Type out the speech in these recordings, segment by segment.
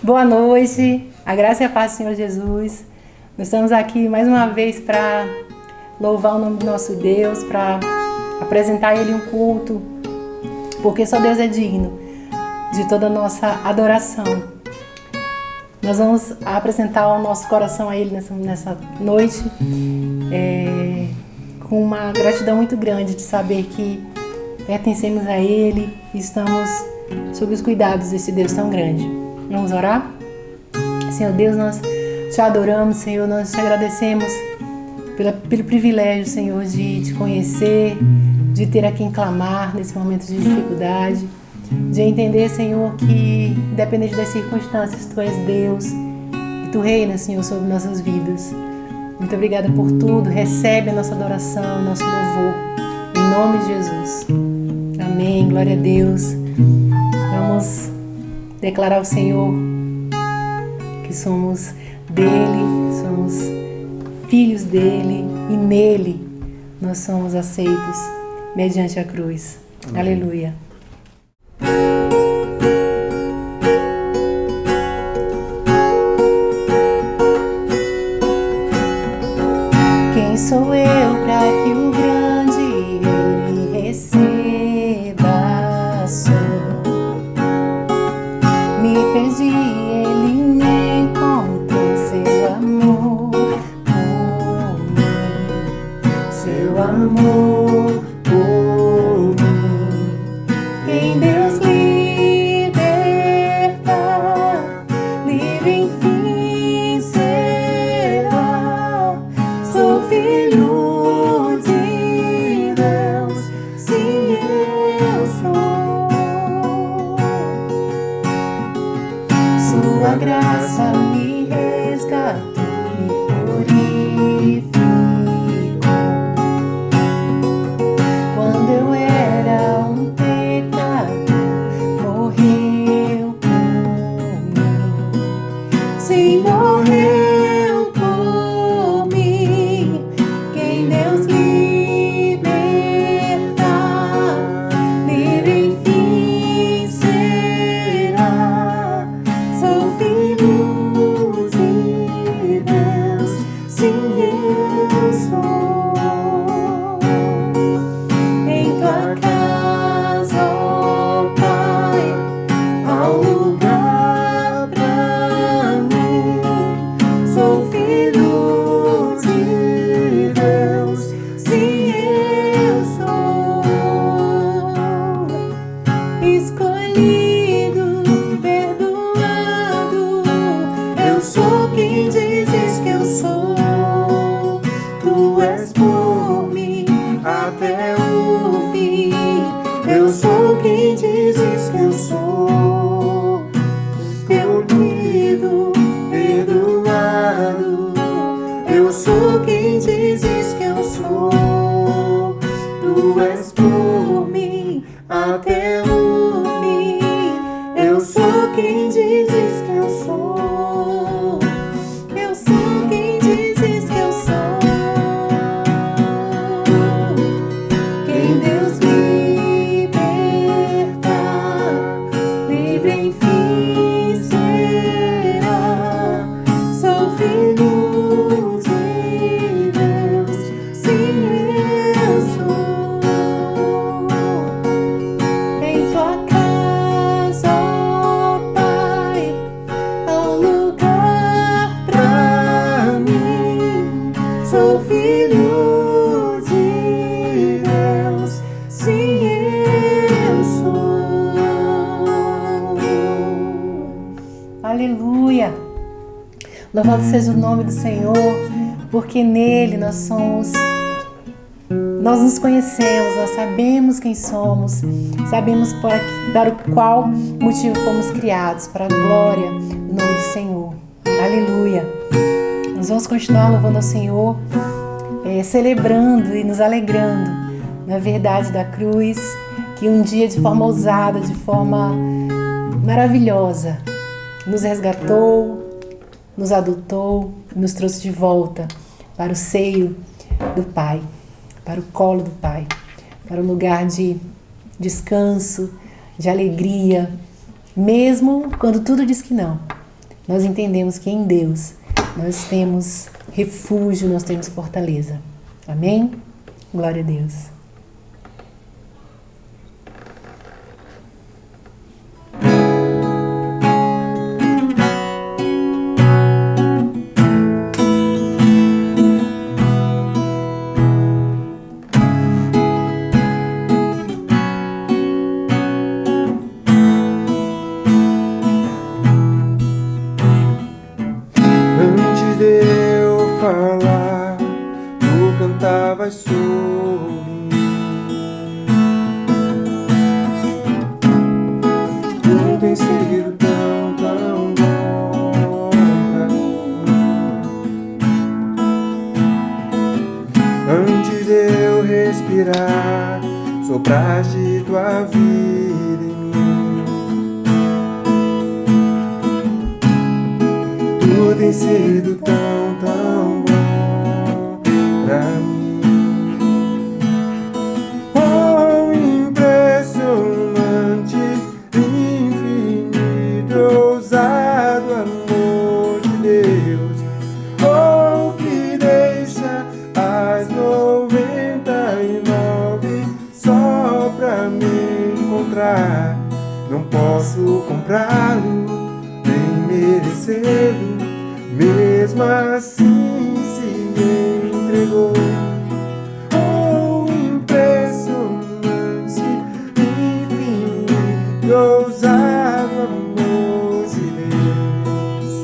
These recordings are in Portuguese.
Boa noite, a graça e a paz do Senhor Jesus. Nós estamos aqui mais uma vez para louvar o nome do nosso Deus, para apresentar a Ele um culto, porque só Deus é digno de toda a nossa adoração. Nós vamos apresentar o nosso coração a Ele nessa noite, com uma gratidão muito grande de saber que pertencemos a Ele e estamos sob os cuidados desse Deus tão grande. Vamos orar? Senhor Deus, nós te adoramos, Senhor, nós te agradecemos pelo privilégio, Senhor, de te conhecer, de ter a quem clamar nesse momento de dificuldade, de entender, Senhor, que independente das circunstâncias, Tu és Deus e Tu reinas, Senhor, sobre nossas vidas. Muito obrigada por tudo, recebe a nossa adoração, nosso louvor, em nome de Jesus. Amém, glória a Deus. Vamos declarar ao Senhor que somos dele, somos filhos dele e nele nós somos aceitos mediante a cruz. Amém. Aleluia. Quem sou eu para que o grande Ele receba? Me perdi, Ele me encontrou, seu amor por mim, seu amor por mim. Em Deus liberta, livre enfim será. Sou filho de Deus, sim eu sou. Sua graça me resgatou, me purificou. Quando eu era um pecador, morreu por mim. Sim, morreu por mim. Quem Deus liberta, livre enfim será. Sou filho de Deus, sim eu sou. Em tua casa, ó Pai, há um lugar pra mim. Sou filho de Deus, sim eu sou. Escolhido, perdoado, eu sou quem dizes que eu sou. Tu és por mim até o fim. Eu sou quem dizes que eu sou. Escolhido, perdoado, eu sou quem dizes que eu sou. Tu és por mim até o fim. Eu sou quem dizes que eu sou. Eu sou quem dizes que eu sou. Quem Deus liberta, livre enfim será. Sou filho de Deus, sim eu sou. Em tua casa, ó Pai, há um lugar pra mim. Sou filho de Deus, sim eu sou. Aleluia! Louvado seja o nome do Senhor, porque nele nós nos conhecemos, nós sabemos quem somos, sabemos para o qual motivo fomos criados, para a glória do nome do Senhor. Aleluia! Nós vamos continuar louvando ao Senhor, celebrando e nos alegrando na verdade da cruz, que um dia de forma ousada, de forma maravilhosa, nos resgatou, nos adotou, nos trouxe de volta para o seio do Pai, para o colo do Pai, para um lugar de descanso, de alegria, mesmo quando tudo diz que não. nós entendemos que em Deus nós temos refúgio, nós temos fortaleza. Amém? Glória a Deus. Antes de eu falar, tu cantavas sobre mim. Tu tens sido tão, tão bom pra mim. Antes de eu respirar, sopraste tua vida em mim. Tu tens sido tão, tão bom pra mim. Oh, impressionante, infinito, ousado amor de Deus. Oh, que deixa as 99 só pra me encontrar. Não posso comprá-lo, nem merecê-lo, mesmo assim se entregou. Oh, impressionante, infinito, ousado amor de Deus.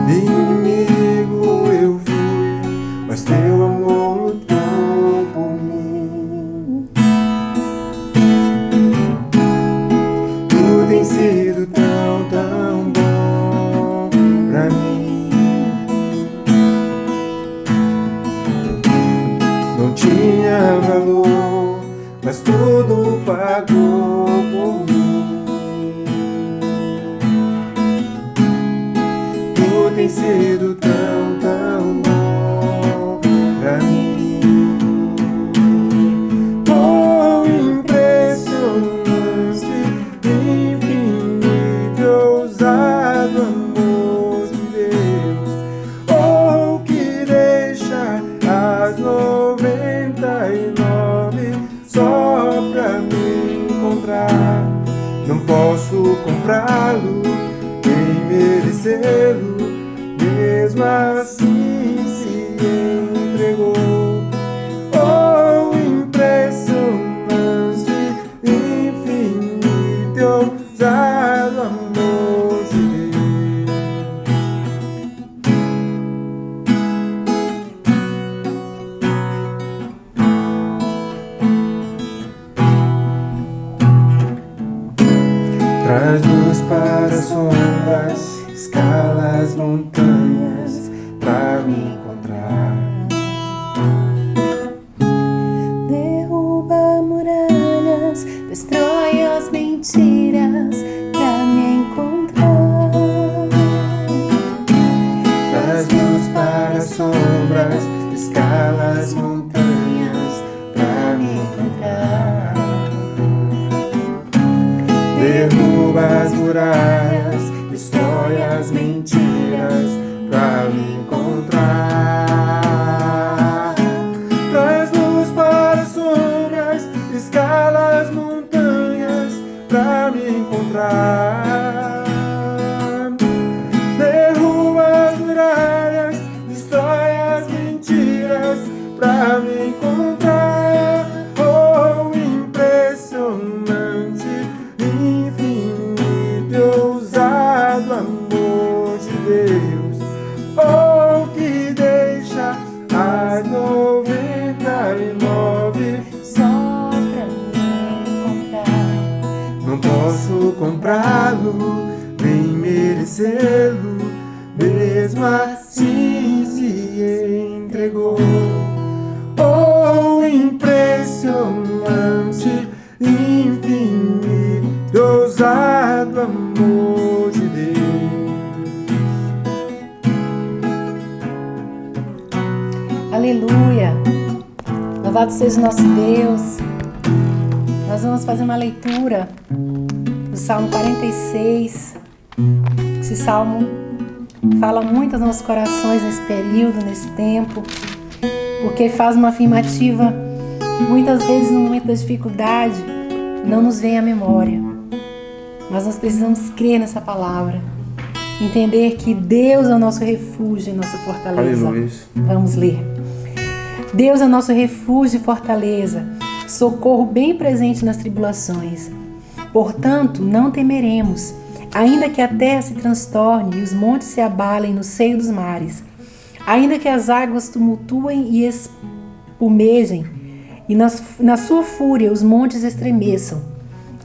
Inimigo eu fui, mas teu amor lutou por mim. Tu tens sido tão, tão bom pra mim. Não tinha valor, mas tudo pagou por mim. Tu tens sido tão, tão bom pra mim. Oh, impressionante, infinito, ousado amor de Deus. Oh, que deixa as 99 só pra me encontrar. Não posso comprá-lo, nem merecê-lo, mesmo assim se entregou. Oh, impressionante, infinito, ousado amor de Deus. Traz luz para as sombras, escala as montanhas pra me encontrar. Derruba muralhas, destrói as mentiras pra me encontrar. Traz luz para as sombras, escala as montanhas pra me encontrar. Derruba as muralhas, destrói as mentiras pra me encontrar. Traz luz para as sombras, escala as montanhas pra me encontrar. Derruba as muralhas, destrói as mentiras pra me encontrar. Oh, impressionante, infinito, ousado amor de Deus. Oh, que deixa as 99 Só pra me encontrar. não posso comprá-lo, nem merecê-lo, mesmo assim se entregou. Oh, impressionante, infinito, ousado amor de Deus. Aleluia! Louvado seja o nosso Deus. Nós vamos fazer uma leitura do Salmo 46. Esse salmo fala muito aos nossos corações nesse período, nesse tempo, porque faz uma afirmativa. Muitas vezes, no momento da dificuldade, não nos vem à memória, mas nós precisamos crer nessa palavra, entender que Deus é o nosso refúgio e nossa fortaleza. Aleluia. Vamos ler. Deus é o nosso refúgio e fortaleza, socorro bem presente nas tribulações. Portanto, não temeremos, ainda que a terra se transtorne e os montes se abalem no seio dos mares, ainda que as águas tumultuem e espumejem, e na sua fúria os montes estremeçam.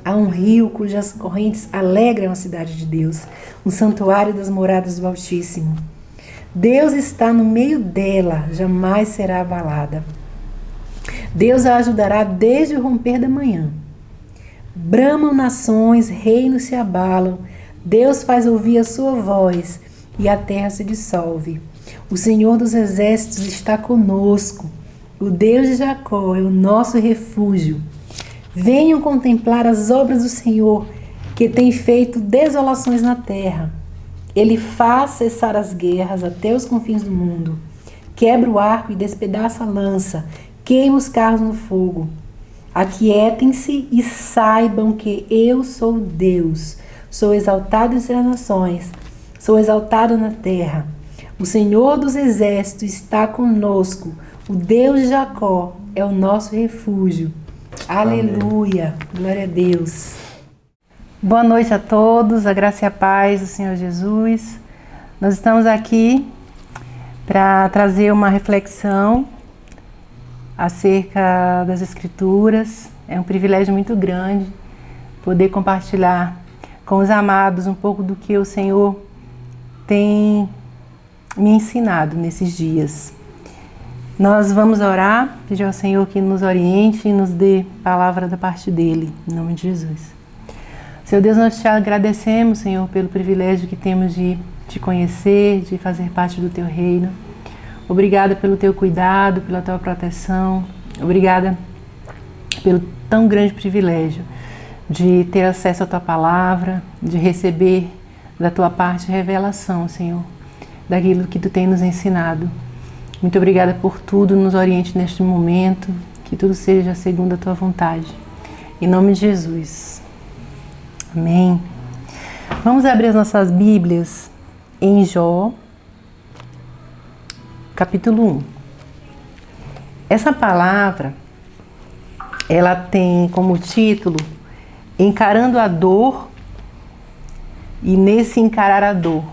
Há um rio cujas correntes alegram a cidade de Deus, um santuário das moradas do Altíssimo. Deus está no meio dela, jamais será abalada. Deus a ajudará desde o romper da manhã. Bramam nações, reinos se abalam. Deus faz ouvir a sua voz e a terra se dissolve. O Senhor dos exércitos está conosco. O Deus de Jacó é o nosso refúgio. Venham contemplar as obras do Senhor, que tem feito desolações na terra. Ele faz cessar as guerras até os confins do mundo. Quebra o arco e despedaça a lança. Queima os carros no fogo. Aquietem-se e saibam que eu sou Deus. Sou exaltado entre as nações. Sou exaltado na terra. O Senhor dos exércitos está conosco. O Deus de Jacó é o nosso refúgio. Aleluia. Glória a Deus. Boa noite a todos. A graça e a paz do Senhor Jesus. Nós estamos aqui para trazer uma reflexão acerca das Escrituras. É um privilégio muito grande poder compartilhar com os amados um pouco do que o Senhor tem me ensinado nesses dias. Nós vamos orar, pedir ao Senhor que nos oriente e nos dê palavra da parte dEle, em nome de Jesus. Senhor Deus, nós te agradecemos, Senhor, pelo privilégio que temos de te conhecer, de fazer parte do Teu reino. Obrigada pelo Teu cuidado, pela Tua proteção. Obrigada pelo tão grande privilégio de ter acesso à Tua palavra, de receber da Tua parte revelação, Senhor, daquilo que Tu tem nos ensinado. Muito obrigada por tudo, nos oriente neste momento, que tudo seja segundo a Tua vontade. Em nome de Jesus. Amém. Vamos abrir as nossas Bíblias em Jó, capítulo 1. Essa palavra, ela tem como título Encarando a Dor, e nesse encarar a dor,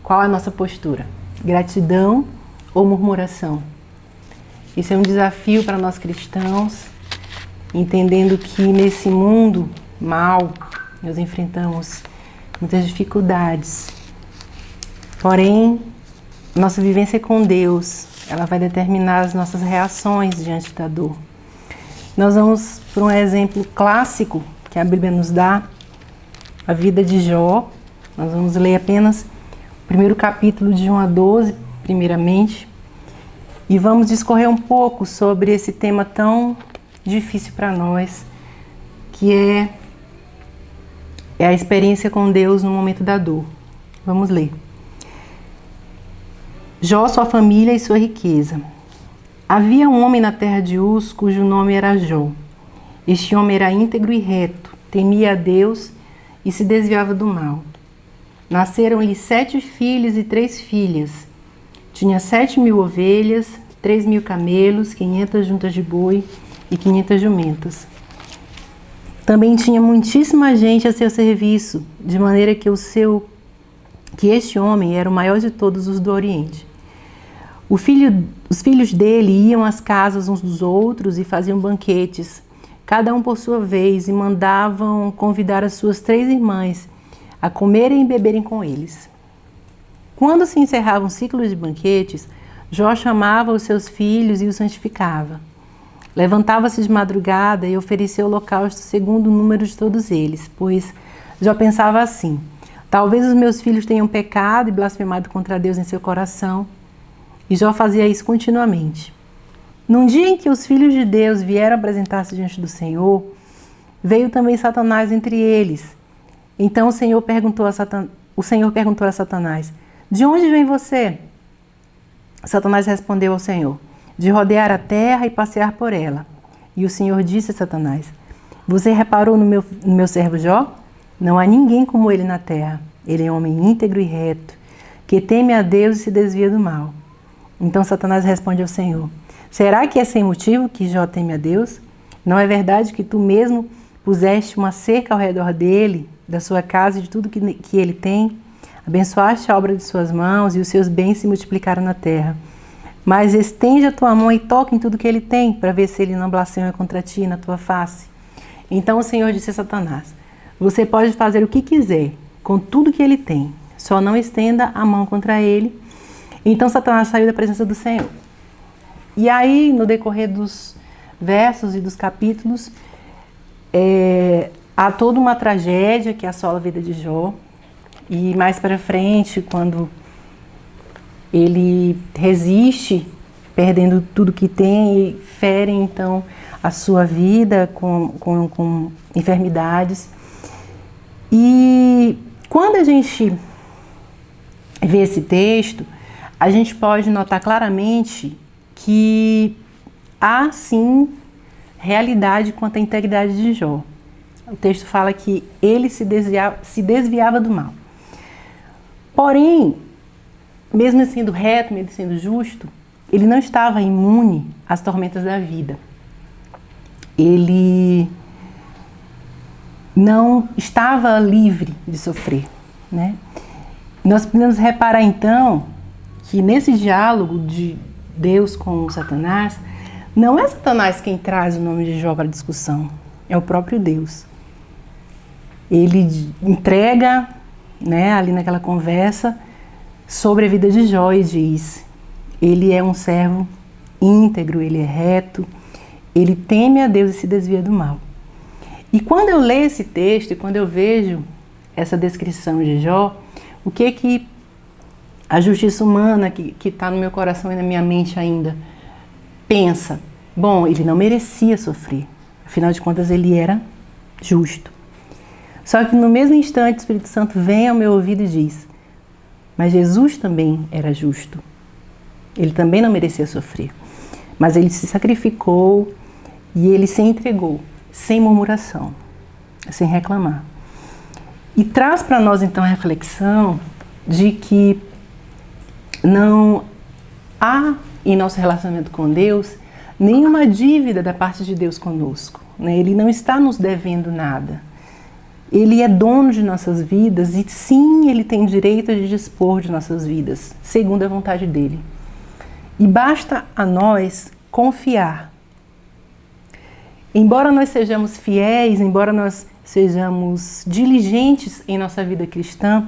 qual é a nossa postura? Gratidão ou murmuração? Isso é um desafio para nós cristãos, entendendo que nesse mundo mal nós enfrentamos muitas dificuldades. Porém, nossa vivência com Deus, ela vai determinar as nossas reações diante da dor. Nós vamos por um exemplo clássico que a Bíblia nos dá, a vida de Jó. Nós vamos ler apenas o primeiro capítulo de 1 a 12, primeiramente, e vamos discorrer um pouco sobre esse tema tão difícil para nós, que é a experiência com Deus no momento da dor. Vamos ler. Jó, sua família e sua riqueza. Havia um homem na terra de Uz, cujo nome era Jó. Este homem era íntegro e reto, temia a Deus e se desviava do mal. Nasceram-lhe 7 filhos e 3 filhas. Tinha 7.000 ovelhas, 3.000 camelos, 500 juntas de boi e 500 jumentas. Também tinha muitíssima gente a seu serviço, de maneira que este homem era o maior de todos os do Oriente. Os filhos dele iam às casas uns dos outros e faziam banquetes, cada um por sua vez, e mandavam convidar as suas 3 irmãs a comerem e beberem com eles. Quando se encerravam ciclos de banquetes, Jó chamava os seus filhos e os santificava. Levantava-se de madrugada e oferecia o holocausto segundo o número de todos eles, pois Jó pensava assim: talvez os meus filhos tenham pecado e blasfemado contra Deus em seu coração. E Jó fazia isso continuamente. Num dia em que os filhos de Deus vieram apresentar-se diante do Senhor, veio também Satanás entre eles. Então o Senhor perguntou a Satanás: de onde vem você? Satanás respondeu ao Senhor: de rodear a terra e passear por ela. E o Senhor disse a Satanás: você reparou no meu servo Jó? Não há ninguém como ele na terra. Ele é um homem íntegro e reto, que teme a Deus e se desvia do mal. Então Satanás responde ao Senhor: será que é sem motivo que Jó teme a Deus? Não é verdade que tu mesmo puseste uma cerca ao redor dele, da sua casa e de tudo que ele tem? Abençoaste a obra de suas mãos e os seus bens se multiplicaram na terra. Mas estende a tua mão e toca em tudo que ele tem, para ver se ele não blasfema contra ti na tua face. Então o Senhor disse a Satanás: você pode fazer o que quiser com tudo que ele tem, só não estenda a mão contra ele. Então Satanás saiu da presença do Senhor. E aí, no decorrer dos versos e dos capítulos, há toda uma tragédia que assola a vida de Jó. E mais para frente, quando ele resiste, perdendo tudo que tem, e fere então a sua vida com enfermidades. E quando a gente vê esse texto, a gente pode notar claramente que há sim realidade quanto à integridade de Jó. O texto fala que ele se desviava do mal. Porém, mesmo sendo reto, mesmo sendo justo, ele não estava imune às tormentas da vida. Ele não estava livre de sofrer, né? Nós podemos reparar então que nesse diálogo de Deus com Satanás, não é Satanás quem traz o nome de Jó para a discussão, é o próprio Deus. Ele entrega, né, ali naquela conversa sobre a vida de Jó e diz: ele é um servo íntegro, ele é reto, ele teme a Deus e se desvia do mal. E quando eu leio esse texto e quando eu vejo essa descrição de Jó, o que a justiça humana que está no meu coração e na minha mente ainda pensa? Bom, ele não merecia sofrer, afinal de contas ele era justo. Só que no mesmo instante o Espírito Santo vem ao meu ouvido e diz: mas Jesus também era justo, ele também não merecia sofrer, mas ele se sacrificou e ele se entregou sem murmuração, sem reclamar. E traz para nós então a reflexão de que não há em nosso relacionamento com Deus nenhuma dívida da parte de Deus conosco, né? Ele não está nos devendo nada. Ele é dono de nossas vidas e sim, ele tem direito de dispor de nossas vidas, segundo a vontade dele. E basta a nós confiar. Embora nós sejamos fiéis, embora nós sejamos diligentes em nossa vida cristã,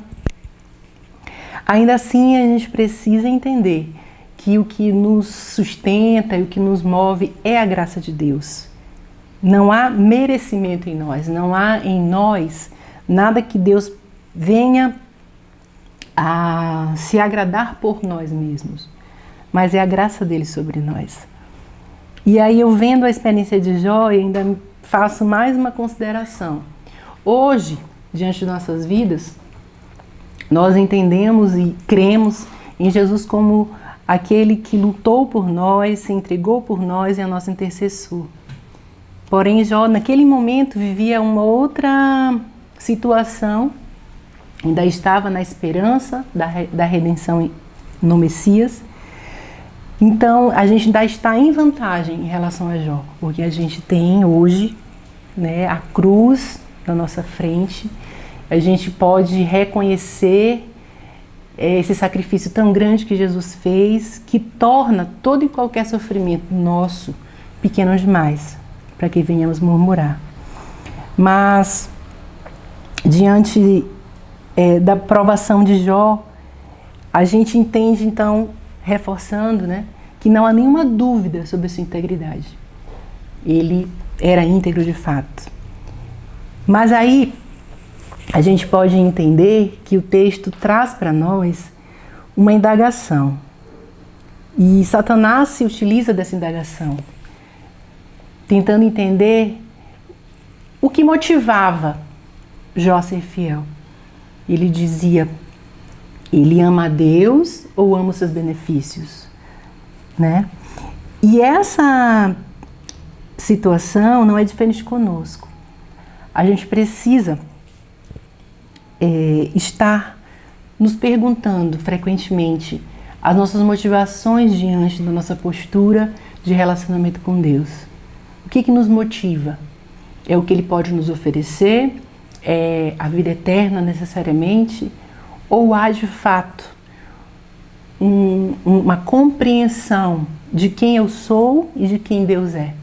ainda assim a gente precisa entender que o que nos sustenta e o que nos move é a graça de Deus. Não há merecimento em nós, não há em nós nada que Deus venha a se agradar por nós mesmos, mas é a graça dele sobre nós. E aí eu vendo a experiência de Jó, eu ainda faço mais uma consideração. Hoje, diante de nossas vidas, nós entendemos e cremos em Jesus como aquele que lutou por nós, se entregou por nós e é nosso intercessor. Porém, Jó, naquele momento, vivia uma outra situação, ainda estava na esperança da redenção no Messias. Então, a gente ainda está em vantagem em relação a Jó, porque a gente tem hoje, né, a cruz na nossa frente, a gente pode reconhecer esse sacrifício tão grande que Jesus fez, que torna todo e qualquer sofrimento nosso pequeno demais, para que venhamos murmurar. Mas, diante da provação de Jó, a gente entende, então, reforçando, né, que não há nenhuma dúvida sobre a sua integridade. Ele era íntegro de fato. Mas aí, a gente pode entender que o texto traz para nós uma indagação. E Satanás se utiliza dessa indagação, tentando entender o que motivava Jó a ser fiel. Ele dizia, ele ama a Deus ou ama os seus benefícios? Né? E essa situação não é diferente conosco. A gente precisa estar nos perguntando frequentemente as nossas motivações diante da nossa postura de relacionamento com Deus. O que nos motiva? É o que Ele pode nos oferecer? É a vida eterna necessariamente? Ou há de fato uma compreensão de quem eu sou e de quem Deus é?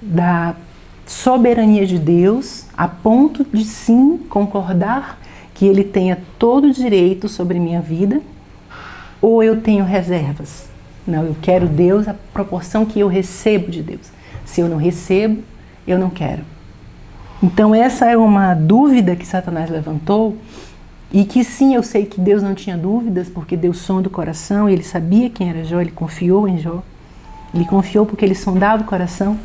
Da soberania de Deus a ponto de sim concordar que Ele tenha todo o direito sobre minha vida? Ou eu tenho reservas? Não, eu quero Deus à proporção que eu recebo de Deus. Se eu não recebo, eu não quero. Então essa é uma dúvida que Satanás levantou, e que sim, eu sei que Deus não tinha dúvidas, porque Deus sonda o coração, e Ele sabia quem era Jó, Ele confiou em Jó. Ele confiou porque Ele sondava o coração.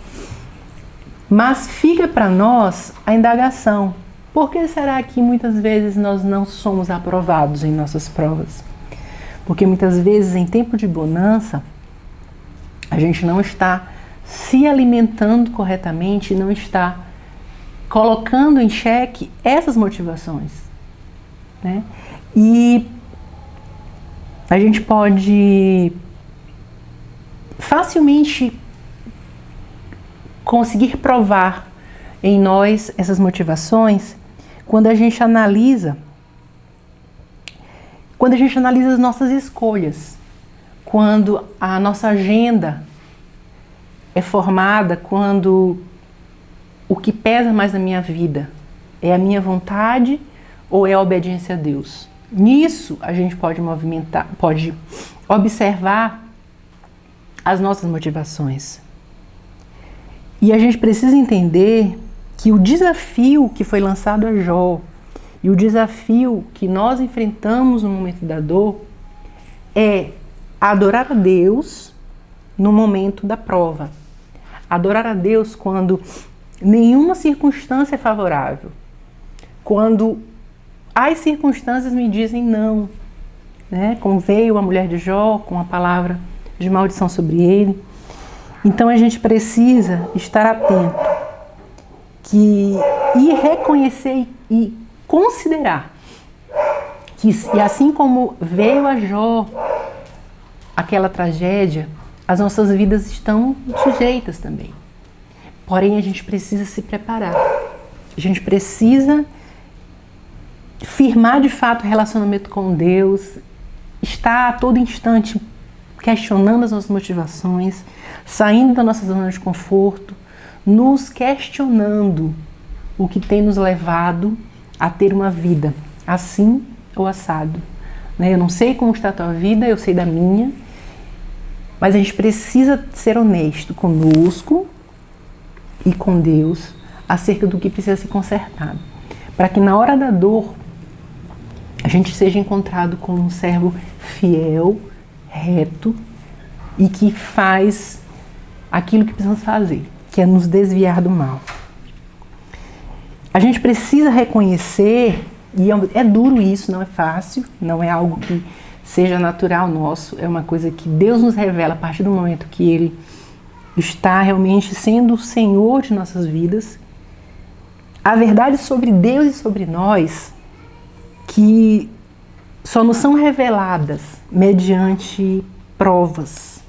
Mas fica para nós a indagação. Por que será que muitas vezes nós não somos aprovados em nossas provas? Porque muitas vezes, em tempo de bonança, a gente não está se alimentando corretamente, não está colocando em xeque essas motivações, né? E a gente pode facilmente conseguir provar em nós essas motivações quando a gente analisa as nossas escolhas, quando a nossa agenda é formada, quando o que pesa mais na minha vida é a minha vontade ou é a obediência a Deus. Nisso a gente pode pode observar as nossas motivações. E a gente precisa entender que o desafio que foi lançado a Jó e o desafio que nós enfrentamos no momento da dor é adorar a Deus no momento da prova. Adorar a Deus quando nenhuma circunstância é favorável. Quando as circunstâncias me dizem não, né? Como veio a mulher de Jó com a palavra de maldição sobre ele. Então a gente precisa estar atento e reconhecer e considerar que, e assim como veio a Jó aquela tragédia, as nossas vidas estão sujeitas também. Porém, a gente precisa se preparar. A gente precisa firmar de fato o relacionamento com Deus, estar a todo instante questionando as nossas motivações, saindo da nossa zona de conforto, nos questionando o que tem nos levado a ter uma vida assim ou assado. Eu não sei como está a tua vida, eu sei da minha, mas a gente precisa ser honesto conosco e com Deus acerca do que precisa ser consertado, para que na hora da dor a gente seja encontrado como um servo fiel, reto e que faz aquilo que precisamos fazer, que é nos desviar do mal. A gente precisa reconhecer, e é duro isso, não é fácil, não é algo que seja natural nosso, é uma coisa que Deus nos revela a partir do momento que Ele está realmente sendo o Senhor de nossas vidas. A verdade sobre Deus e sobre nós, que só nos são reveladas mediante provas.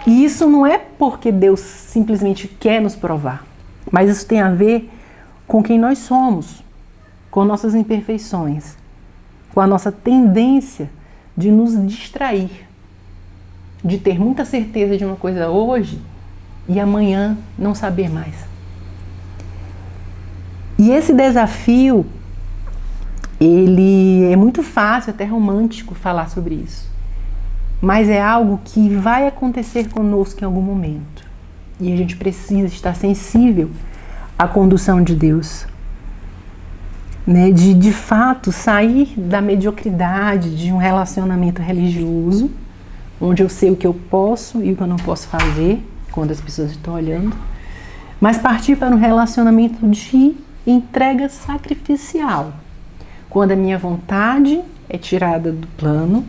E isso não é porque Deus simplesmente quer nos provar, mas isso tem a ver com quem nós somos, com nossas imperfeições, com a nossa tendência de nos distrair, de ter muita certeza de uma coisa hoje e amanhã não saber mais. E esse desafio, ele é muito fácil, até romântico falar sobre isso, mas é algo que vai acontecer conosco em algum momento. E a gente precisa estar sensível à condução de Deus, né? De fato sair da mediocridade de um relacionamento religioso onde eu sei o que eu posso e o que eu não posso fazer quando as pessoas estão olhando, mas partir para um relacionamento de entrega sacrificial, quando a minha vontade é tirada do plano,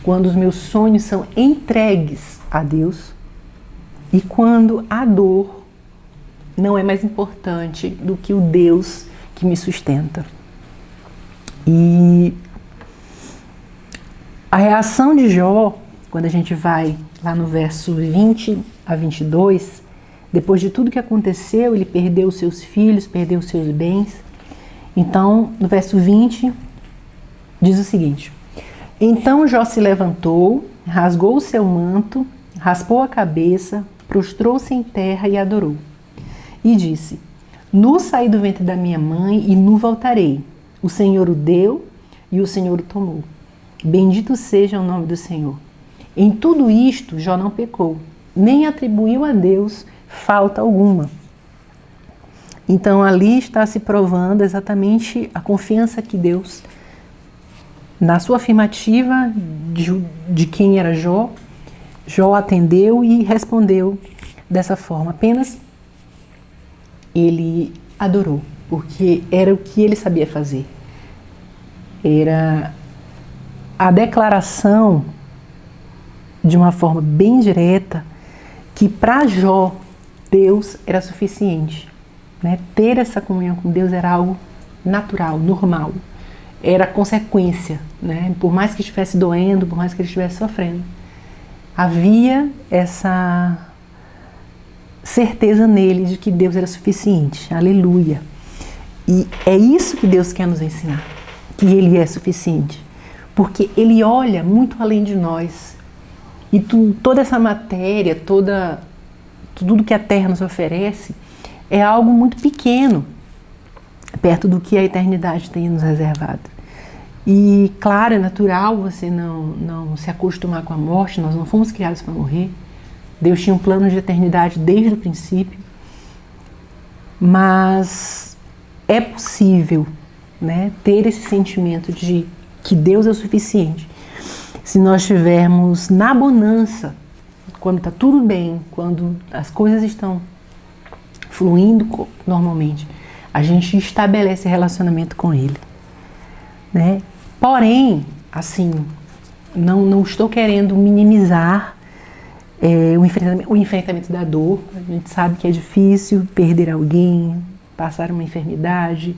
quando os meus sonhos são entregues a Deus e quando a dor não é mais importante do que o Deus que me sustenta. E a reação de Jó, quando a gente vai lá no verso 20 a 22, depois de tudo que aconteceu, ele perdeu os seus filhos, perdeu os seus bens. Então, no verso 20, diz o seguinte: então Jó se levantou, rasgou o seu manto, raspou a cabeça, prostrou-se em terra e adorou. E disse: nu saí do ventre da minha mãe e nu voltarei. O Senhor o deu e o Senhor o tomou. Bendito seja o nome do Senhor. Em tudo isto Jó não pecou, nem atribuiu a Deus falta alguma. Então ali está se provando exatamente a confiança que Deus, na sua afirmativa de quem era Jó, Jó atendeu e respondeu dessa forma. Apenas ele adorou, porque era o que ele sabia fazer. Era a declaração de uma forma bem direta que para Jó Deus era suficiente, né? Ter essa comunhão com Deus era algo natural, normal, era consequência, né? Por mais que estivesse doendo, por mais que ele estivesse sofrendo, havia essa certeza nele de que Deus era suficiente. Aleluia! E é isso que Deus quer nos ensinar, que Ele é suficiente, porque Ele olha muito além de nós. E toda essa matéria, tudo que a Terra nos oferece é algo muito pequeno perto do que a eternidade tem nos reservado. E claro, é natural você não se acostumar com a morte, nós não fomos criados para morrer. Deus tinha um plano de eternidade desde o princípio, mas é possível, né, ter esse sentimento de que Deus é o suficiente se nós estivermos na bonança, quando está tudo bem, quando as coisas estão fluindo normalmente, a gente estabelece relacionamento com Ele, né? Porém, assim, não estou querendo minimizar o enfrentamento da dor. A gente sabe que é difícil perder alguém, passar uma enfermidade,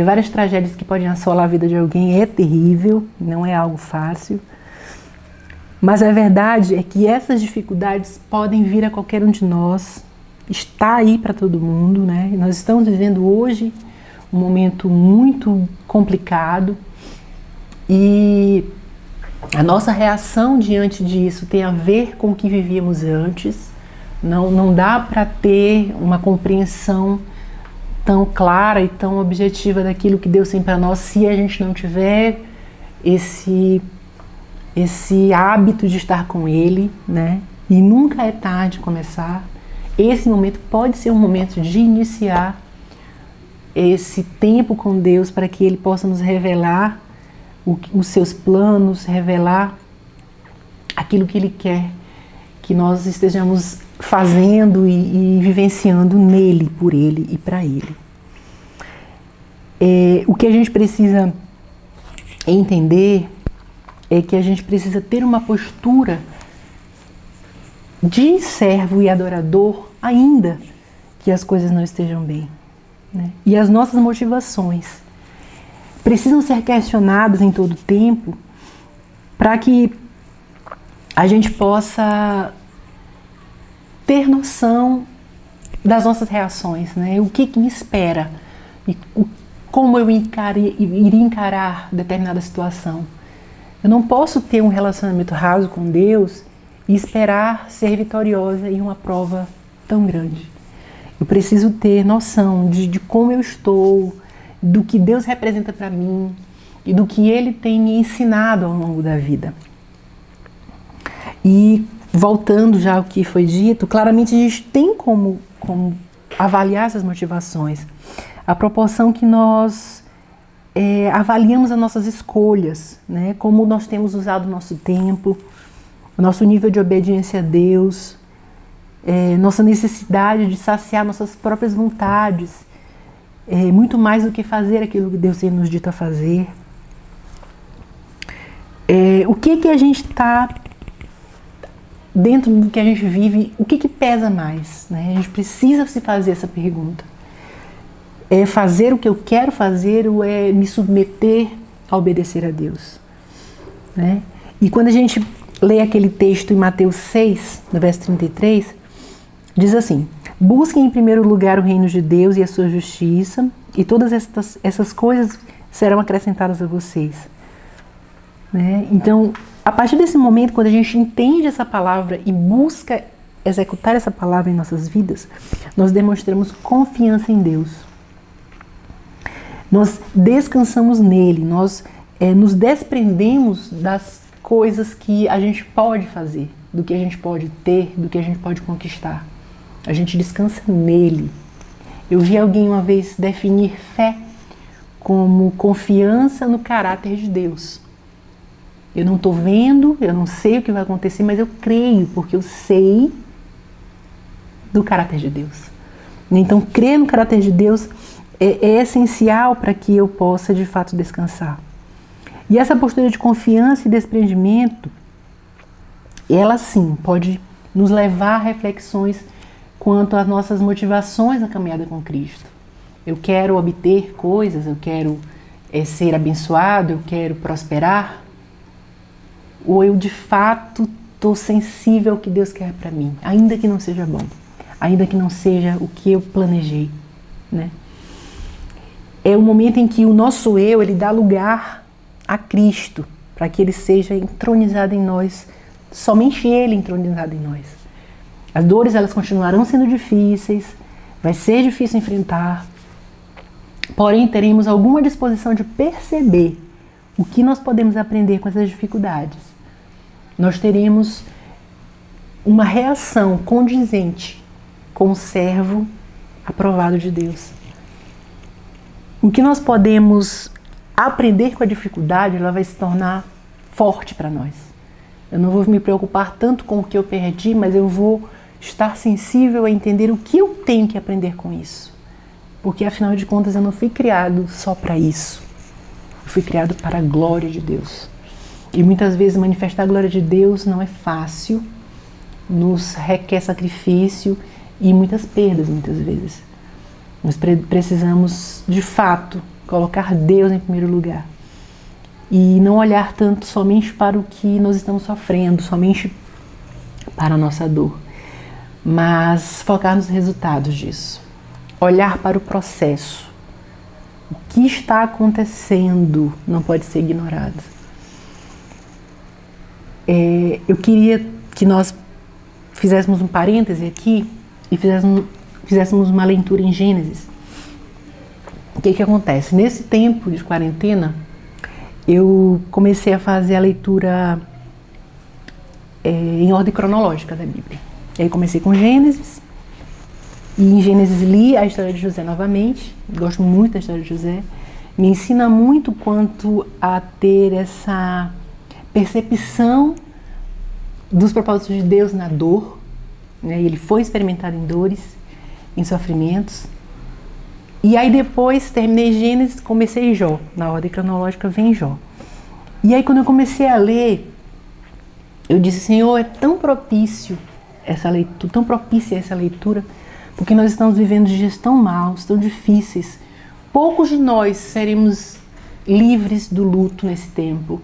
várias tragédias que podem assolar a vida de alguém, é terrível, não é algo fácil. Mas a verdade é que essas dificuldades podem vir a qualquer um de nós, está aí para todo mundo, né? Nós estamos vivendo hoje um momento muito complicado e a nossa reação diante disso tem a ver com o que vivíamos antes. Não dá para ter uma compreensão tão clara e tão objetiva daquilo que Deus tem para nós se a gente não tiver esse hábito de estar com Ele, né? E nunca é tarde começar. Esse momento pode ser um momento de iniciar esse tempo com Deus para que Ele possa nos revelar os seus planos, revelar aquilo que Ele quer que nós estejamos fazendo e vivenciando nele, por Ele e para Ele. O que a gente precisa entender é que a gente precisa ter uma postura de servo e adorador, ainda que as coisas não estejam bem, né? E as nossas motivações precisam ser questionadas em todo tempo para que a gente possa ter noção das nossas reações, né? O que me espera e como eu iria encarar determinada situação. Eu não posso ter um relacionamento raso com Deus e esperar ser vitoriosa em uma prova tão grande. Eu preciso ter noção de como eu estou, do que Deus representa para mim e do que Ele tem me ensinado ao longo da vida. E voltando já ao que foi dito, claramente a gente tem como avaliar essas motivações. A proporção que nós avaliamos as nossas escolhas, né? Como nós temos usado o nosso tempo, o nosso nível de obediência a Deus, nossa necessidade de saciar nossas próprias vontades, muito mais do que fazer aquilo que Deus tem nos dito a fazer. O que a gente está, dentro do que a gente vive, o que pesa mais, né? A gente precisa se fazer essa pergunta. É fazer o que eu quero fazer ou é me submeter a obedecer a Deus, né? E quando a gente lê aquele texto em Mateus 6, no verso 33, diz assim: busquem em primeiro lugar o reino de Deus e a sua justiça, e todas essas coisas serão acrescentadas a vocês, né? Então, a partir desse momento, quando a gente entende essa palavra e busca executar essa palavra em nossas vidas, nós demonstramos confiança em Deus. Nós descansamos nele, nós nos desprendemos das coisas que a gente pode fazer, do que a gente pode ter, do que a gente pode conquistar. A gente descansa nele. Eu vi alguém uma vez definir fé como confiança no caráter de Deus. Eu não estou vendo, eu não sei o que vai acontecer, mas eu creio, porque eu sei do caráter de Deus. Então, crer no caráter de Deus é essencial para que eu possa, de fato, descansar. E essa postura de confiança e desprendimento, ela sim pode nos levar a reflexões quanto às nossas motivações na caminhada com Cristo. Eu quero obter coisas, eu quero ser abençoado, eu quero prosperar, ou eu de fato estou sensível ao que Deus quer para mim, ainda que não seja bom, ainda que não seja o que eu planejei, né? É o momento em que o nosso eu, ele dá lugar a Cristo, para que ele seja entronizado em nós, somente ele entronizado em nós. As dores, elas continuarão sendo difíceis, vai ser difícil enfrentar, porém teremos alguma disposição de perceber o que nós podemos aprender com essas dificuldades. Nós teremos uma reação condizente com o servo aprovado de Deus. O que nós podemos aprender com a dificuldade, ela vai se tornar forte para nós. Eu não vou me preocupar tanto com o que eu perdi, mas eu vou estar sensível a entender o que eu tenho que aprender com isso. Porque, afinal de contas, eu não fui criado só para isso. Eu fui criado para a glória de Deus. E muitas vezes manifestar a glória de Deus não é fácil, nos requer sacrifício e muitas perdas, muitas vezes. Nós precisamos, de fato, colocar Deus em primeiro lugar. E não olhar tanto somente para o que nós estamos sofrendo, somente para a nossa dor, mas focar nos resultados disso. Olhar para o processo. O que está acontecendo não pode ser ignorado. Eu queria que nós fizéssemos um parêntese aqui e fizéssemos uma leitura em Gênesis. O que acontece? Nesse tempo de quarentena, eu comecei a fazer a leitura em ordem cronológica da Bíblia. E aí comecei com Gênesis, e em Gênesis li a história de José novamente. Gosto muito da história de José. Me ensina muito quanto a ter essa percepção dos propósitos de Deus na dor, né? Ele foi experimentado em dores, em sofrimentos. E aí depois terminei Gênesis, comecei Jó. Na ordem cronológica vem Jó. E aí quando eu comecei a ler, eu disse: Senhor, é tão propício essa leitura, tão propícia essa leitura, porque nós estamos vivendo dias tão maus, tão difíceis. Poucos de nós seremos livres do luto nesse tempo.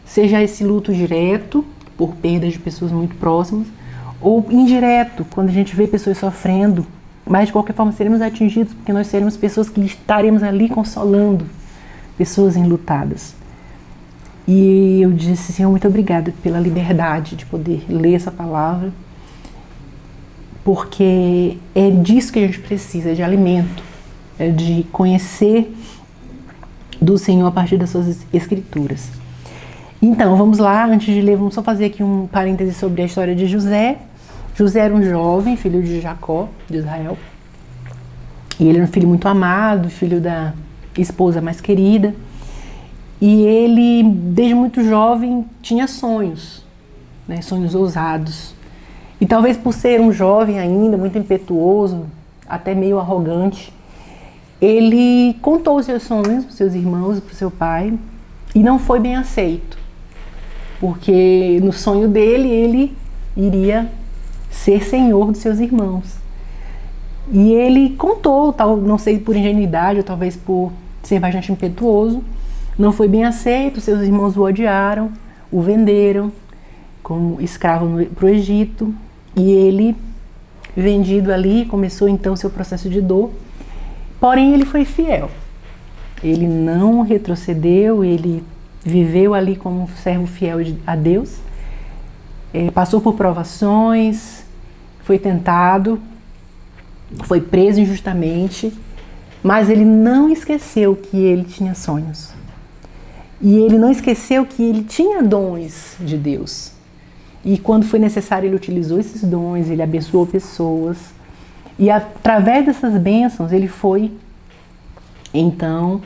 Seja esse luto direto, por perda de pessoas muito próximas, ou indireto, quando a gente vê pessoas sofrendo. Mas de qualquer forma seremos atingidos, porque nós seremos pessoas que estaremos ali consolando pessoas enlutadas. E eu disse: Senhor, muito obrigada pela liberdade de poder ler essa palavra, porque é disso que a gente precisa, de alimento, de conhecer do Senhor a partir das suas escrituras. Então, vamos lá, antes de ler, vamos só fazer aqui um parêntese sobre a história de José. José era um jovem, filho de Jacó, de Israel. E ele era um filho muito amado, filho da esposa mais querida. E ele, desde muito jovem, tinha sonhos. né? Sonhos ousados. E talvez por ser um jovem ainda, muito impetuoso, até meio arrogante, ele contou os seus sonhos para os seus irmãos e para o seu pai e não foi bem aceito, porque no sonho dele ele iria ser senhor dos seus irmãos. E ele contou, não sei por ingenuidade ou talvez por ser bastante impetuoso, não foi bem aceito, seus irmãos o odiaram, o venderam como escravo para o Egito, e ele, vendido ali, começou então seu processo de dor. Porém, ele foi fiel. Ele não retrocedeu, ele viveu ali como um servo fiel a Deus. Passou por provações, foi tentado, foi preso injustamente, mas ele não esqueceu que ele tinha sonhos. E ele não esqueceu que ele tinha dons de Deus. E quando foi necessário, ele utilizou esses dons, ele abençoou pessoas. E através dessas bênçãos, ele foi, então,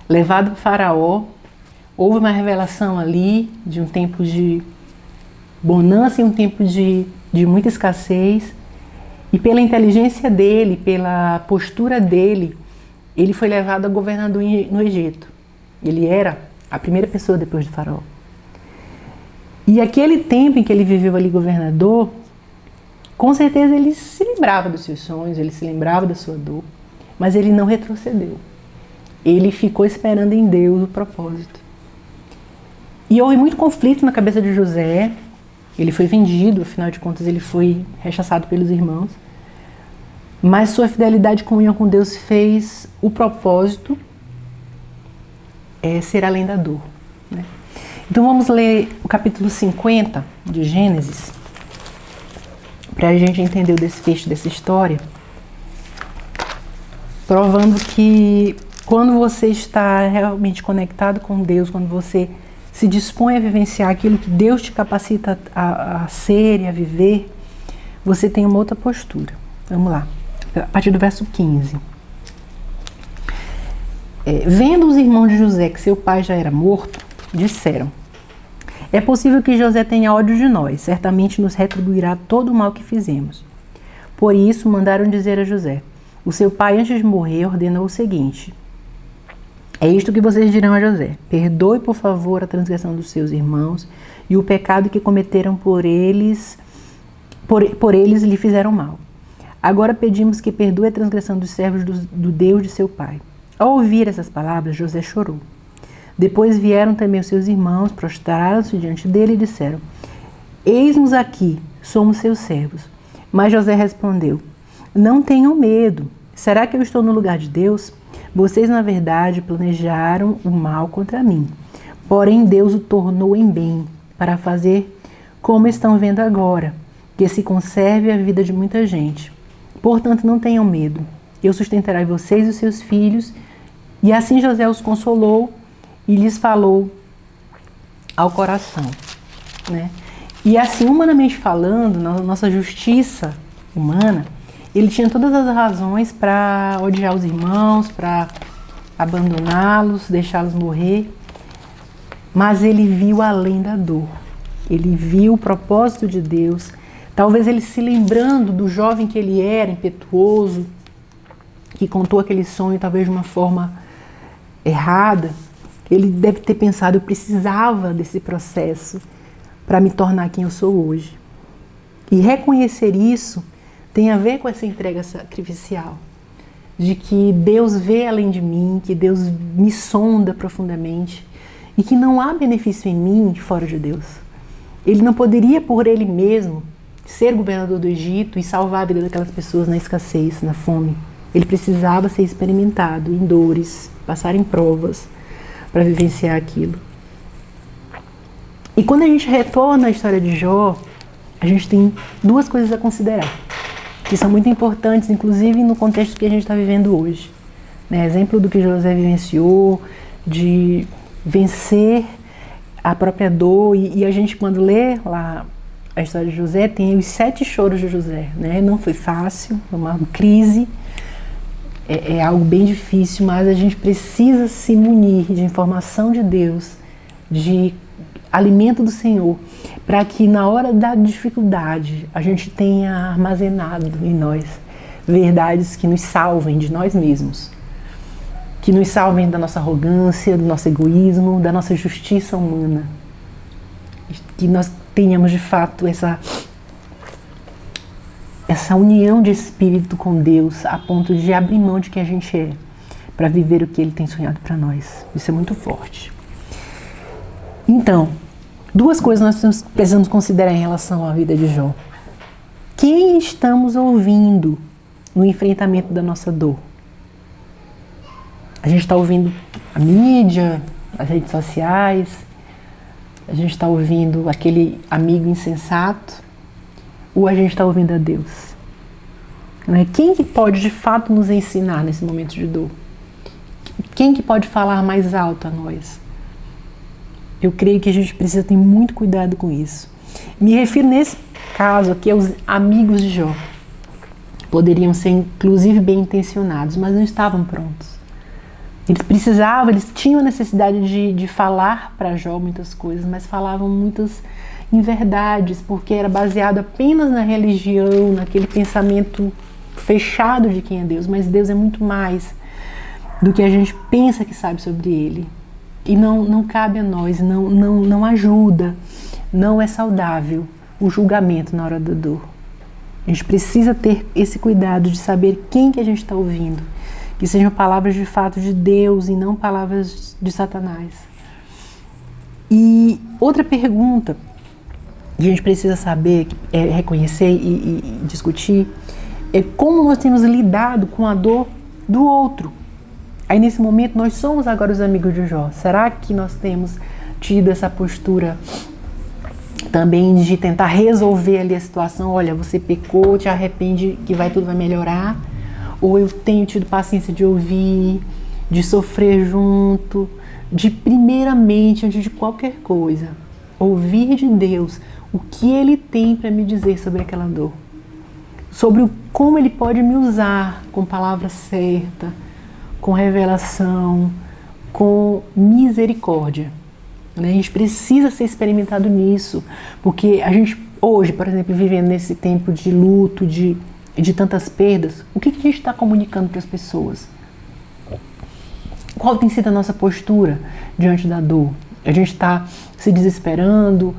levado para o faraó. Houve uma revelação ali de um tempo de bonança e um tempo de muita escassez. E pela inteligência dele, pela postura dele, ele foi levado a governador no Egito. Ele era a primeira pessoa depois do faraó. E aquele tempo em que ele viveu ali governador, com certeza ele se lembrava dos seus sonhos, ele se lembrava da sua dor, mas ele não retrocedeu. Ele ficou esperando em Deus o propósito. E houve muito conflito na cabeça de José. Ele foi vendido, afinal de contas ele foi rechaçado pelos irmãos. Mas sua fidelidade e comunhão com Deus fez o propósito ser além da dor, né? Então vamos ler o capítulo 50 de Gênesis, para a gente entender o desfecho dessa história, provando que quando você está realmente conectado com Deus, quando você se dispõe a vivenciar aquilo que Deus te capacita a ser e a viver, você tem uma outra postura. Vamos lá, a partir do verso 15. Vendo os irmãos de José que seu pai já era morto, disseram: é possível que José tenha ódio de nós, certamente nos retribuirá todo o mal que fizemos. Por isso mandaram dizer a José: o seu pai antes de morrer ordenou o seguinte: é isto que vocês dirão a José: perdoe por favor a transgressão dos seus irmãos e o pecado que cometeram por eles lhe fizeram mal. Agora pedimos que perdoe a transgressão dos servos do Deus de seu pai. Ao ouvir essas palavras, José chorou. Depois vieram também os seus irmãos, prostraram-se diante dele e disseram: eis-nos aqui, somos seus servos. Mas José respondeu: não tenham medo. Será que eu estou no lugar de Deus? Vocês, na verdade, planejaram o mal contra mim. Porém, Deus o tornou em bem, para fazer como estão vendo agora, que se conserve a vida de muita gente. Portanto, não tenham medo. Eu sustentarei vocês e os seus filhos. E assim José os consolou e lhes falou ao coração, né? E assim, humanamente falando, na nossa justiça humana, ele tinha todas as razões para odiar os irmãos, para abandoná-los, deixá-los morrer, mas ele viu além da dor, ele viu o propósito de Deus. Talvez ele se lembrando do jovem que ele era, impetuoso, que contou aquele sonho talvez de uma forma errada, ele deve ter pensado: eu precisava desse processo para me tornar quem eu sou hoje. E reconhecer isso tem a ver com essa entrega sacrificial, de que Deus vê além de mim, que Deus me sonda profundamente e que não há benefício em mim fora de Deus. Ele não poderia por ele mesmo ser governador do Egito e salvar a vida daquelas pessoas na escassez, na fome. Ele precisava ser experimentado em dores, passar em provas para vivenciar aquilo. E quando a gente retorna à história de Jó, a gente tem duas coisas a considerar, que são muito importantes, inclusive no contexto que a gente está vivendo hoje. Né? Exemplo do que José vivenciou, de vencer a própria dor. E a gente, quando lê lá a história de José, tem os 7 choros de José. Né? Não foi fácil, foi uma crise, é algo bem difícil, mas a gente precisa se munir de informação de Deus, de alimento do Senhor, para que na hora da dificuldade a gente tenha armazenado em nós verdades que nos salvem de nós mesmos, que nos salvem da nossa arrogância, do nosso egoísmo, da nossa justiça humana, que nós tenhamos de fato essa união de espírito com Deus a ponto de abrir mão de quem a gente é para viver o que Ele tem sonhado para nós. Isso é muito forte. Então, duas coisas nós precisamos considerar em relação à vida de Jó. Quem estamos ouvindo no enfrentamento da nossa dor? A gente está ouvindo a mídia, as redes sociais, a gente está ouvindo aquele amigo insensato, ou a gente está ouvindo a Deus? Quem que pode de fato nos ensinar nesse momento de dor? Quem que pode falar mais alto a nós? Eu creio que a gente precisa ter muito cuidado com isso. Me refiro nesse caso aqui aos amigos de Jó. Poderiam ser inclusive bem intencionados, mas não estavam prontos. Eles tinham a necessidade de falar para Jó muitas coisas, mas falavam muitas inverdades, porque era baseado apenas na religião, naquele pensamento fechado de quem é Deus. Mas Deus é muito mais do que a gente pensa que sabe sobre Ele. E não cabe a nós, não ajuda, não é saudável o julgamento na hora da dor. A gente precisa ter esse cuidado de saber quem que a gente está ouvindo, que sejam palavras de fato de Deus e não palavras de Satanás. E outra pergunta que a gente precisa saber, reconhecer e discutir, é como nós temos lidado com a dor do outro. Aí nesse momento nós somos agora os amigos de Jó. Será que nós temos tido essa postura também de tentar resolver ali a situação? Olha, você pecou, te arrepende, que tudo vai melhorar. Ou eu tenho tido paciência de ouvir, de sofrer junto, de primeiramente, antes de qualquer coisa, ouvir de Deus o que Ele tem para me dizer sobre aquela dor. Sobre como Ele pode me usar com palavra certa, com revelação, com misericórdia. A gente precisa ser experimentado nisso, porque a gente hoje, por exemplo, vivendo nesse tempo de luto, de tantas perdas, o que a gente está comunicando para as pessoas? Qual tem sido a nossa postura diante da dor? A gente está se desesperando,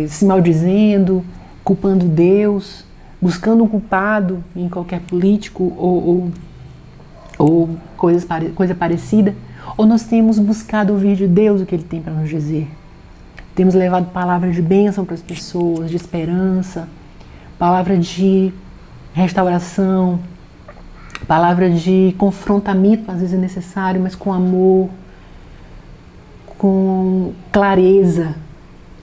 se maldizendo, culpando Deus, buscando um culpado em qualquer político ou coisa parecida? Ou nós temos buscado ouvir de Deus o que Ele tem para nos dizer? Temos levado palavras de bênção para as pessoas, de esperança, palavra de restauração, palavra de confrontamento, às vezes é necessário, mas com amor, com clareza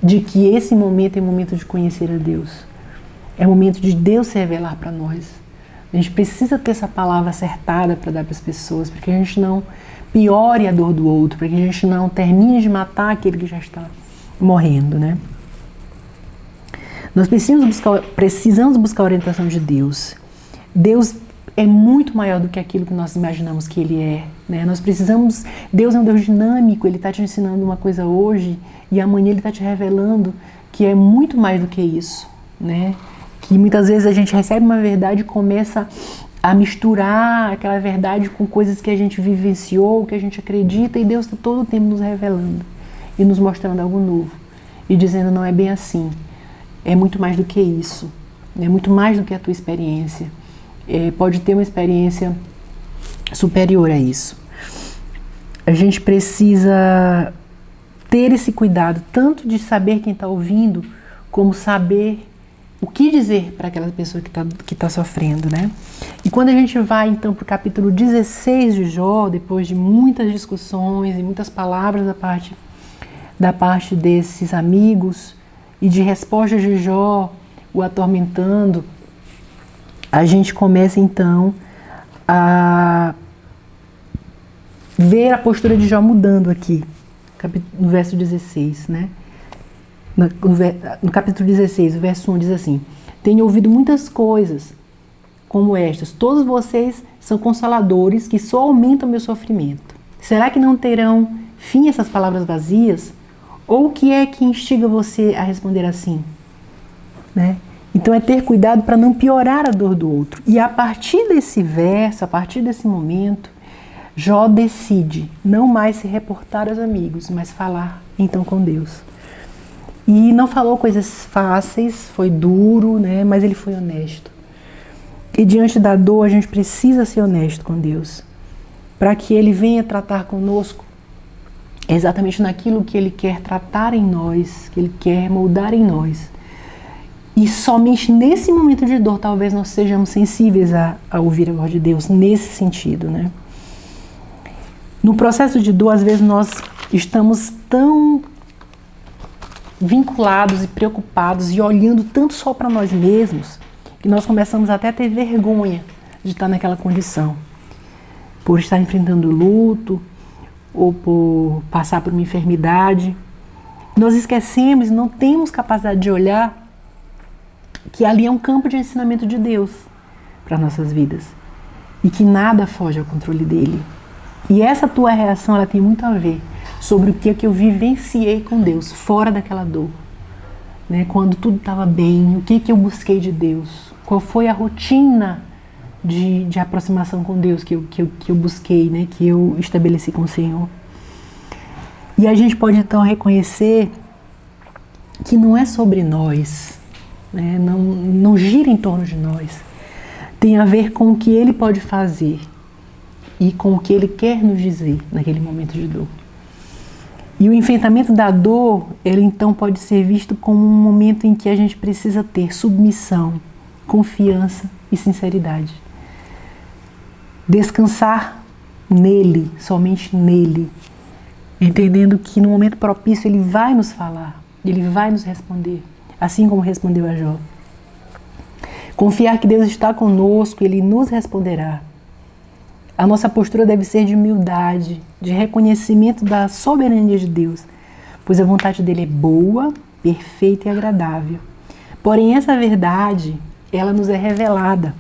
de que esse momento é momento de conhecer a Deus. É momento de Deus se revelar para nós. A gente precisa ter essa palavra acertada para dar para as pessoas, para que a gente não piore a dor do outro, para que a gente não termine de matar aquele que já está morrendo, né? Nós precisamos buscar a orientação de Deus. Deus é muito maior do que aquilo que nós imaginamos que Ele é, né? Deus é um Deus dinâmico, Ele está te ensinando uma coisa hoje e amanhã Ele está te revelando que é muito mais do que isso, né? Que muitas vezes a gente recebe uma verdade e começa a misturar aquela verdade com coisas que a gente vivenciou, que a gente acredita, e Deus está todo o tempo nos revelando e nos mostrando algo novo e dizendo: não é bem assim, é muito mais do que isso, é muito mais do que a tua experiência, pode ter uma experiência superior a isso. A gente precisa ter esse cuidado, tanto de saber quem está ouvindo, como saber o que dizer para aquela pessoa que tá sofrendo, né? E quando a gente vai, então, para o capítulo 16 de Jó, depois de muitas discussões e muitas palavras da parte desses amigos e de respostas de Jó o atormentando, a gente começa, então, a ver a postura de Jó mudando aqui, no verso 16, né? No capítulo 16, o verso 1 diz assim: tenho ouvido muitas coisas como estas, todos vocês são consoladores que só aumentam meu sofrimento. Será que não terão fim essas palavras vazias? Ou o que é que instiga você a responder assim? Né? Então é ter cuidado para não piorar a dor do outro. E a partir desse verso, a partir desse momento, Jó decide não mais se reportar aos amigos, mas falar então com Deus. E não falou coisas fáceis, foi duro, né? Mas ele foi honesto. E diante da dor a gente precisa ser honesto com Deus, para que Ele venha tratar conosco exatamente naquilo que Ele quer tratar em nós, que Ele quer moldar em nós. E somente nesse momento de dor talvez nós sejamos sensíveis a ouvir a voz de Deus, nesse sentido, né? No processo de dor, às vezes nós estamos tão vinculados e preocupados e olhando tanto só para nós mesmos, que nós começamos até a ter vergonha de estar naquela condição, por estar enfrentando luto ou por passar por uma enfermidade. Nós esquecemos e não temos capacidade de olhar que ali é um campo de ensinamento de Deus para nossas vidas e que nada foge ao controle dele. E essa tua reação, ela tem muito a ver sobre o que é que eu vivenciei com Deus fora daquela dor, né? Quando tudo estava bem, o que é que eu busquei de Deus, qual foi a rotina de aproximação com Deus que eu busquei, né? Que eu estabeleci com o Senhor. E a gente pode então reconhecer que não é sobre nós, né? Não gira em torno de nós, tem a ver com o que Ele pode fazer e com o que Ele quer nos dizer naquele momento de dor. E o enfrentamento da dor, ele então pode ser visto como um momento em que a gente precisa ter submissão, confiança e sinceridade. Descansar nele, somente nele, entendendo que no momento propício Ele vai nos falar, Ele vai nos responder, assim como respondeu a Jó. Confiar que Deus está conosco, Ele nos responderá. A nossa postura deve ser de humildade, de reconhecimento da soberania de Deus, pois a vontade dele é boa, perfeita e agradável. Porém, essa verdade, ela nos é revelada.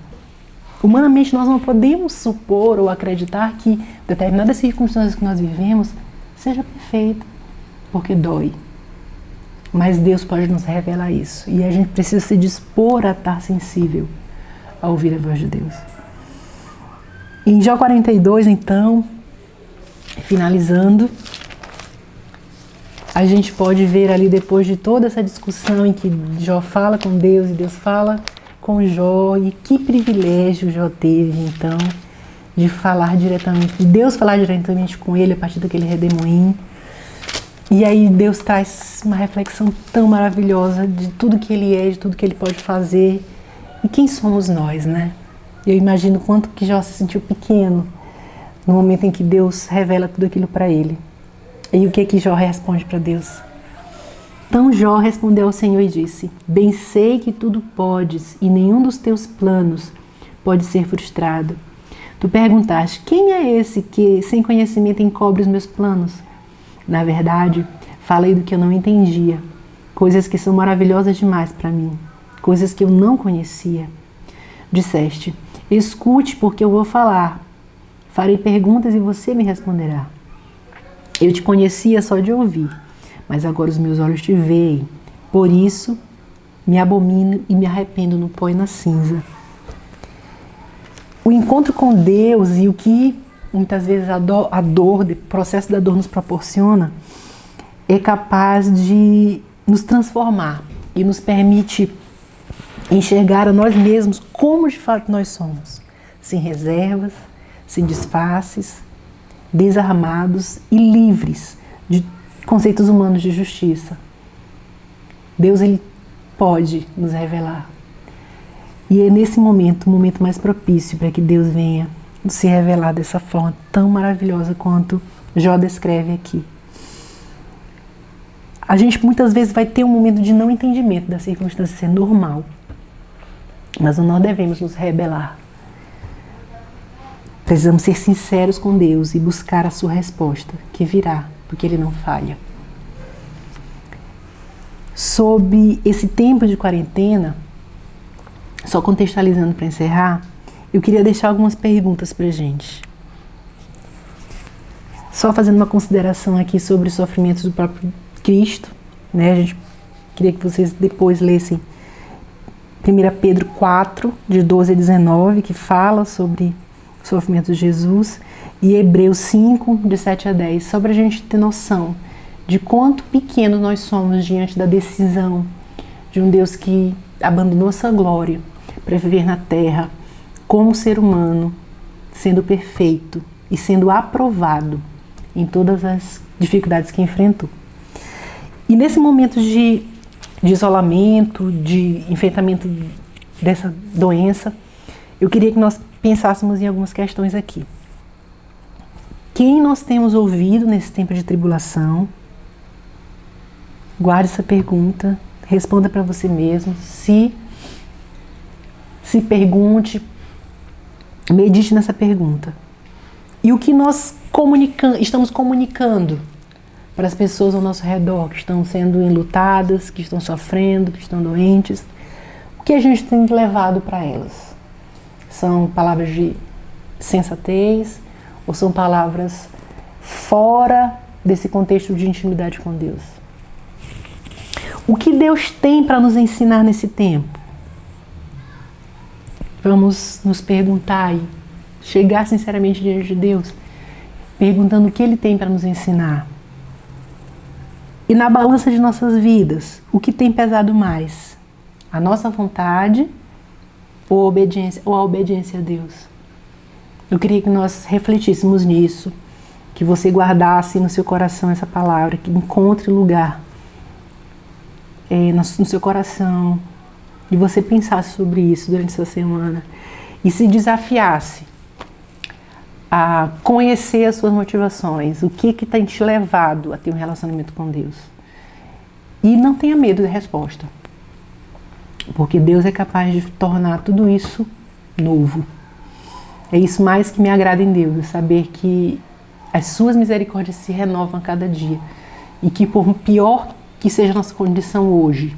Humanamente, nós não podemos supor ou acreditar que determinadas circunstâncias que nós vivemos seja perfeita, porque dói. Mas Deus pode nos revelar isso. E a gente precisa se dispor a estar sensível a ouvir a voz de Deus. Em Jó 42, então, finalizando, a gente pode ver ali, depois de toda essa discussão em que Jó fala com Deus e Deus fala com Jó, e que privilégio Jó teve, então, de falar diretamente, de Deus falar diretamente com ele a partir daquele redemoinho. E aí Deus traz uma reflexão tão maravilhosa de tudo que Ele é, de tudo que Ele pode fazer. E quem somos nós, né? Eu imagino quanto que Jó se sentiu pequeno no momento em que Deus revela tudo aquilo para ele. E o que que Jó responde para Deus? Então Jó respondeu ao Senhor e disse: bem sei que tudo podes e nenhum dos teus planos pode ser frustrado. Tu perguntaste: quem é esse que sem conhecimento encobre os meus planos? Na verdade, falei do que eu não entendia, coisas que são maravilhosas demais para mim, coisas que eu não conhecia. Disseste: escute, porque eu vou falar. Farei perguntas e você me responderá. Eu te conhecia só de ouvir, mas agora os meus olhos te veem. Por isso, me abomino e me arrependo no pó e na cinza. O encontro com Deus e o que muitas vezes a dor, o processo da dor nos proporciona, é capaz de nos transformar e nos permite enxergar a nós mesmos como de fato nós somos, sem reservas, sem disfarces, desarmados e livres de conceitos humanos de justiça. Deus, Ele pode nos revelar. E é nesse momento, o momento mais propício para que Deus venha se revelar dessa forma tão maravilhosa quanto Jó descreve aqui. A gente muitas vezes vai ter um momento de não entendimento da circunstância, isso é normal. Mas nós devemos nos rebelar. Precisamos ser sinceros com Deus e buscar a sua resposta, que virá, porque Ele não falha. Sob esse tempo de quarentena, só contextualizando para encerrar, eu queria deixar algumas perguntas para a gente. Só fazendo uma consideração aqui sobre os sofrimentos Cristo, né? A gente queria que vocês depois lessem 1 Pedro 4, de 12 a 19, que fala sobre o sofrimento de Jesus, e Hebreus 5, de 7 a 10, só para a gente ter noção de quanto pequeno nós somos diante da decisão de um Deus que abandonou sua glória para viver na terra como ser humano, sendo perfeito e sendo aprovado em todas as dificuldades que enfrentou. E nesse momento de isolamento, de enfrentamento dessa doença, eu queria que nós pensássemos em algumas questões aqui. Quem nós temos ouvido nesse tempo de tribulação? Guarde essa pergunta, responda para você mesmo, se pergunte, medite nessa pergunta. E o que nós estamos comunicando para as pessoas ao nosso redor, que estão sendo enlutadas, que estão sofrendo, que estão doentes, o que a gente tem levado para elas? São palavras de sensatez ou são palavras fora desse contexto de intimidade com Deus? O que Deus tem para nos ensinar nesse tempo? Vamos nos perguntar e chegar sinceramente diante de Deus, perguntando o que Ele tem para nos ensinar. E na balança de nossas vidas, o que tem pesado mais? A nossa vontade ou a obediência a Deus? Eu queria que nós refletíssemos nisso, que você guardasse no seu coração essa palavra, que encontre lugar no seu coração, e você pensasse sobre isso durante essa semana e se desafiasse a conhecer as suas motivações, o que tem te levado a ter um relacionamento com Deus. E não tenha medo da resposta, porque Deus é capaz de tornar tudo isso novo. É isso mais que me agrada em Deus, é saber que as suas misericórdias se renovam a cada dia e que por pior que seja a nossa condição hoje,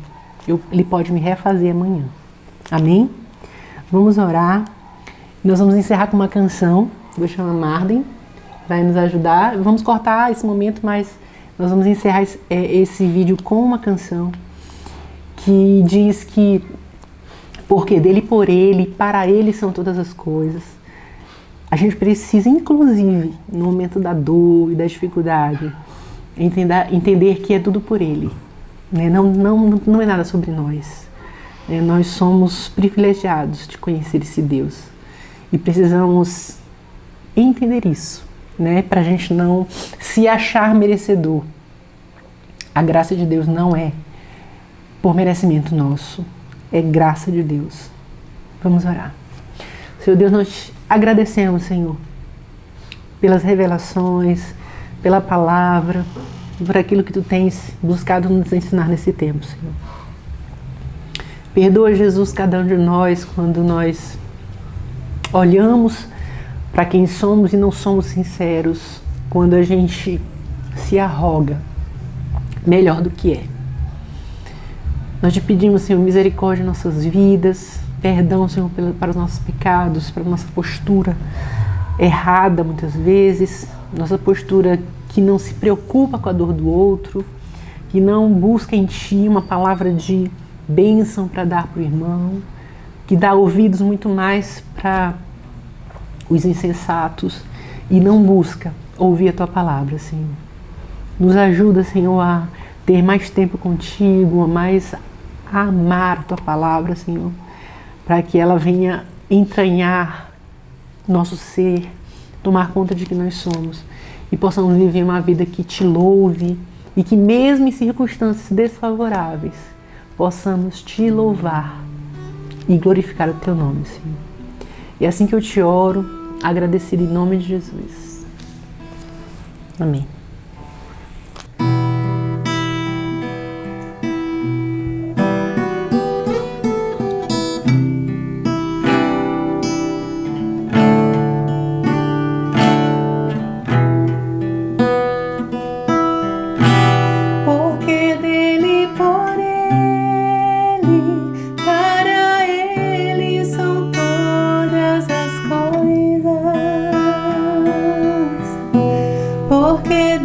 Ele pode me refazer amanhã. Amém? Vamos orar. Nós vamos encerrar com uma canção. Vou chamar Marden, vai nos ajudar. Vamos cortar esse momento, mas nós vamos encerrar esse vídeo com uma canção que diz que porque dele, por ele, para ele são todas as coisas. A gente precisa, inclusive, no momento da dor e da dificuldade, entender que é tudo por ele. Não é nada sobre nós. Nós somos privilegiados de conhecer esse Deus e precisamos entender isso, para a gente não se achar merecedor. A graça de Deus não é por merecimento nosso, é graça de Deus. Vamos orar. Senhor Deus, nós te agradecemos, Senhor, pelas revelações, pela palavra, por aquilo que Tu tens buscado nos ensinar nesse tempo, Senhor. Perdoa, Jesus, cada um de nós quando nós olhamos para quem somos e não somos sinceros, quando a gente se arroga melhor do que é. Nós te pedimos, Senhor, misericórdia em nossas vidas, perdão, Senhor, para os nossos pecados, para a nossa postura errada muitas vezes, nossa postura que não se preocupa com a dor do outro, que não busca em Ti uma palavra de bênção para dar para o irmão, que dá ouvidos muito mais para os insensatos e não busca ouvir a Tua palavra, Senhor. Nos ajuda, Senhor, a ter mais tempo contigo, a amar a Tua palavra, Senhor, para que ela venha entranhar nosso ser, tomar conta de que nós somos e possamos viver uma vida que Te louve e que mesmo em circunstâncias desfavoráveis possamos Te louvar e glorificar o Teu nome, Senhor. E assim que eu Te oro, agradecido em nome de Jesus. Amém. Porque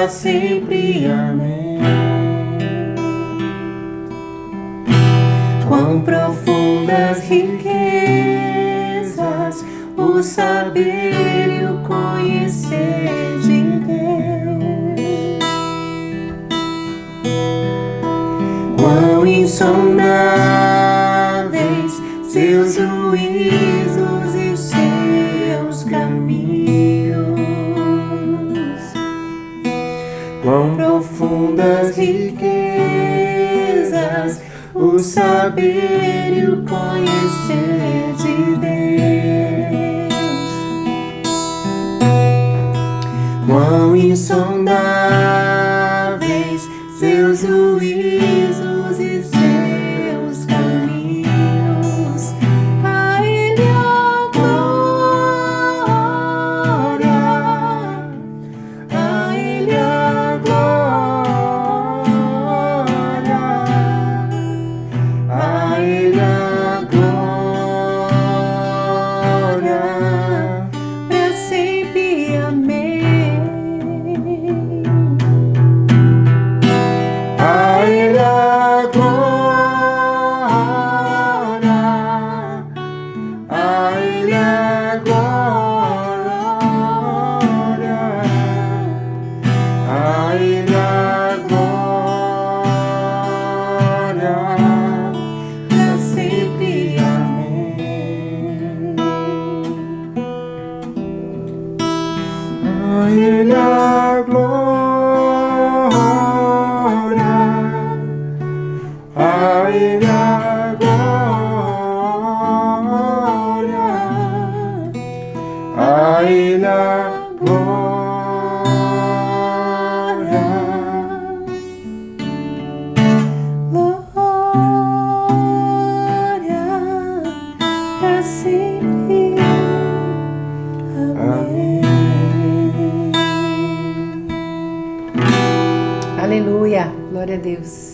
para sempre. Amém. Quão profundas riquezas o saber e o conhecer de Deus. Quão insondáveis seus juízos e seus caminhos. Quão profundas riquezas o saber e o conhecer de Deus. Quão insondáveis seus juízos e seus caminhos. A Ele a glória, a Ele a glória, a Ele a glória, Pra sempre, amém. a Ele a glória, a Ele a glória, a Ele a glória, Pra sempre, amém. A Ele a glória, a Ele a glória, a Ele a glória. glória, pra sempre, amém. Aleluia, glória a Deus.